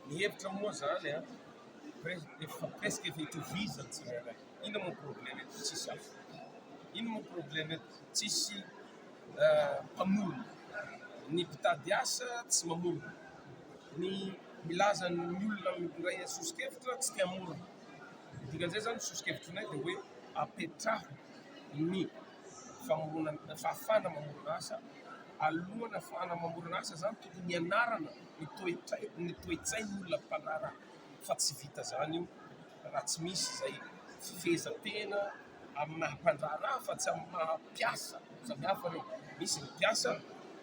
Ny hevitra moa zany a presque efa itovizany tsirairay. Ino moa problème eto? Tsisy hafa. Ino moa problème eto? Tsisy mpamorona. Ny mpitady asa tsy mamorona. Ny milaza ny olona miray sosokevitra tsy tia morona. Dikan'izay zany sosokevitrinay dia hoe apetraho ny fahafana mamorona asa. Alohany ahafahana mamorona asa zany tokony ianarana ny toe-tsain'ny olona mpanara fa tsy vita zany io raha tsy misy izay fifehezan-tena amin'ny maha-mpandrara fa tsy amin'ny maha-mpiasa. Samy hafa reo. Misy ny mpiasa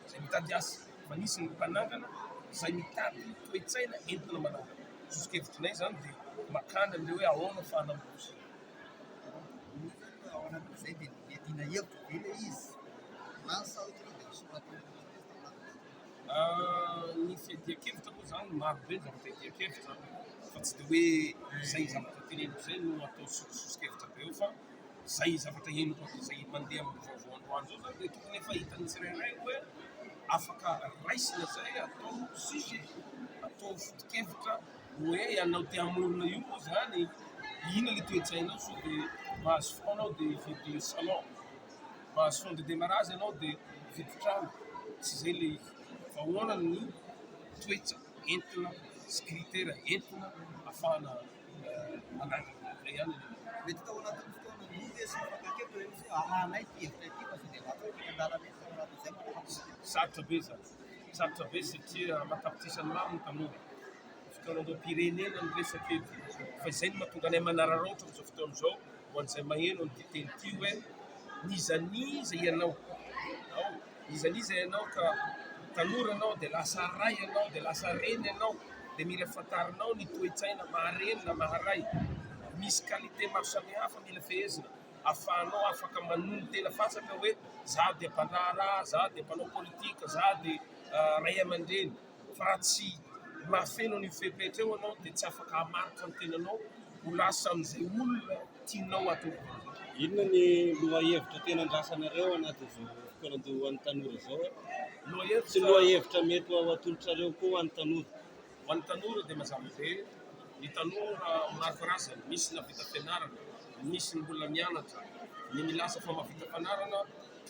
izay mitady asa, fa misy ny mpanangana izay mitady toe-tsaina entina manangana. Sosokevitrinay zany dia makany amin'ilay hoe ahoana fahanam-bosy. Ao anatin'izay dia diadiana hevitra be ilay izy. Lasa ohatran'ny dia misoratra Ny fiadian-kevitra moa zany maro be ny zavatra fiadian-kevitra fa tsy dia hoe zay zavatra teneniko zay no atao sosokevitra be eo fa zay zavatra henoko atao zay mandeha amin'ny vaovao androany zao zany dia tokony efa hitan'ny tsirairay hoe afaka raisina zay atao sujet, atao foto-kevitra hoe ianao te hamorona io moa zany ina le toe-tsainao so dia mahazo fotoanao dia hividy salon, mahazo fond de démarrage ianao dia hividy trano. Tsy zay le ahoana ny toetra entina sy critera entina ahafahana manangana zay ihany. mety tao anatin'ny fotoana monja sy mifankakevitra hoe misy ahanay ty hevitra ity fa dia latao ny andalana eny tao anatin'izay manao sarotra be zany. Sarotra be satria matapitrisany maro ny tanora. Fotoanan-dom-pirenena ny resaka eto. Fa izay no mahatonga anay manararaotra amin'izao fotoana izao ho an'izay maheno ny titeny ity hoe nizaniza ianao. Nizaniza ianao ka tanora ianao dia lasa ray ianao dia lasa reny ianao dia mila fantarinao ny toe-tsaina mahareny na maharay. Misy qualité maro samihafa mila fehezina ahafahanao afaka manono tena fatsaka hoe za dia mpandrara, za dia mpanao politika, za dia ray aman-dreny. Fa raha tsy mahafeno ny fehpetra eo anao dia tsy afaka hamaritra ny tenanao ho lasa amin'izay olona tianao atao. Inona ny lohahevitra tena andrasanareo anatin'izao fotoanan-dohan'ny tanora izao? Sy lohahevitra mety ho atolotrareo koa ho an'ny tanora? Ho an'ny tanora dia mazava be ny tanora maro karazany, misy navita fianarana, misy ny mbola mianatra, ny milasa fa mahavita fanarana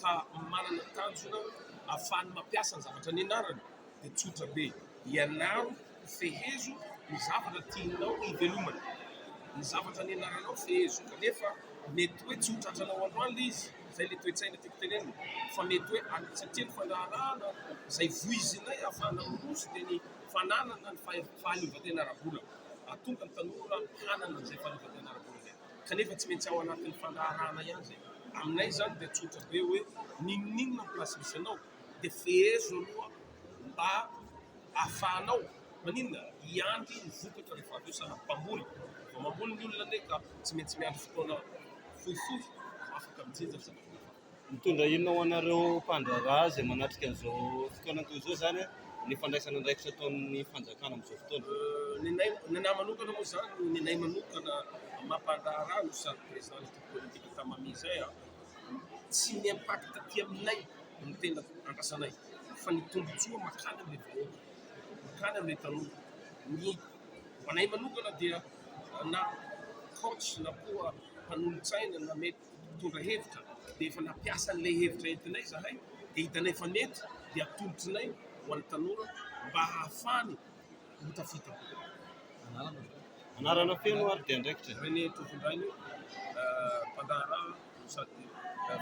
ka manana tanjona ahafahany mampiasa ny zavatra nianarana dia tsotra be. Ianao fehezo ny zavatra tianao hivelomana. Ny zavatra nianaranao fehezo kanefa mety hoe tsy ho tratranao androany le izy, izay le toe-tsaina tiako tenenina, fa mety hoe satria ny fanarahana izay voizinay ahafahana mirosy dia ny fananana ny fahaleovan-tena ara-bola. Ahatonga ny tanora hanana an'izay fahaleovan-tena ara-bola zay. Kanefa tsy maintsy ao anatin'ny fanarahana ihany zay. Aminay zany dia tsotra be hoe ninon'inona ny plasy misy anao dia fehezo aloha mba ahafahanao maninona hiandry ny vokatra rehefa avy eo sahala mpamboly. Vao mamboly ny olona ndraika tsy maintsy miandry fotoana fohifohy afaka mijinja sy Mitondra inona ho anareo mpandrara izay manatrika an'izao fotoana toy izao zany ny fandraisana andraikitra ataon'ny fanjakana amin'izao fotoana? Ny nahy manokana moa zany, ny nahy manokana mampandrara no sady président politika tamamy zay tsy mi-impact aty aminay ny tena andrasanay fa ny tombotsoa makany amin'ilay vahoaka, makany amin'ilay tanora. Ny nahy manokana dia na coach na koa mpanolon-tsaina na mety mitondra hevitra dia efa nampiasa an'ilay hevitra entinay zahay dia hitanay fa mety dia atolotrinay ho an'ny tanora mba hahafahany mitafita. Anarana feno ary dia andraikitra? René Tofondraino, mpandara sady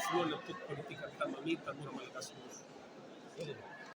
filohan'ny antoko politika tamamy tanora malagasy.